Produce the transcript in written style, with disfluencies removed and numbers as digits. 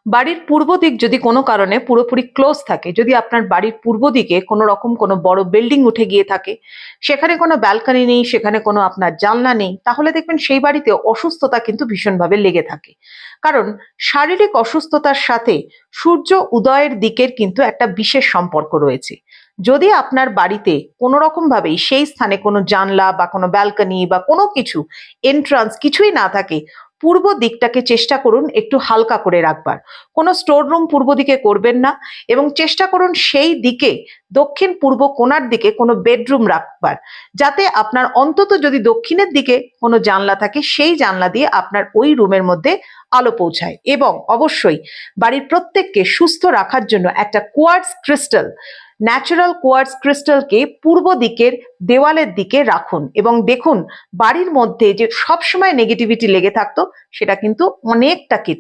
বাড়ির পূর্ব দিক যদি কোনো কারণে পুরোপুরি ক্লোজ থাকে, যদি আপনার বাড়ির পূর্ব দিকে কোনো রকম কোনো বড় বিল্ডিং উঠে গিয়ে থাকে, সেখানে কোনো ব্যালকনি নেই, সেখানে কোনো আপনার জানলা নেই, তাহলে দেখবেন সেই বাড়িতে অসুস্থতা কিন্তু ভীষণভাবে লেগে থাকে। কারণ শারীরিক অসুস্থতার সাথে সূর্য উদয়ের দিকের কিন্তু একটা বিশেষ সম্পর্ক রয়েছে। যদি আপনার বাড়িতে কোনো রকম ভাবেই সেই স্থানে কোনো জানলা বা কোনো ব্যালকনি বা কোনো কিছু এন্ট্রান্স কিছুই না থাকে, পূর্ব দিকটাকে চেষ্টা করুন একটু হালকা করে রাখবার। কোনো স্টোর রুম পূর্ব দিকে করবেন না, এবং চেষ্টা করুন সেই দিকে দক্ষিণ পূর্ব কোণার দিকে কোনো বেডরুম রাখবার, যাতে আপনার অন্তত যদি দক্ষিণের দিকে কোনো জানলা থাকে, সেই জানলা দিয়ে আপনার ওই রুমের মধ্যে আলো পৌঁছায়। এবং অবশ্যই বাড়ির প্রত্যেককে সুস্থ রাখার জন্য একটা কোয়ার্টজ ক্রিস্টাল, ন্যাচারাল কোয়ার্টজ ক্রিস্টালকে পূর্ব দিকের দেওয়ালের দিকে রাখুন, এবং দেখুন বাড়ির মধ্যে যে সবসময় নেগেটিভিটি লেগে থাকতো সেটা কিন্তু অনেকটা কেটে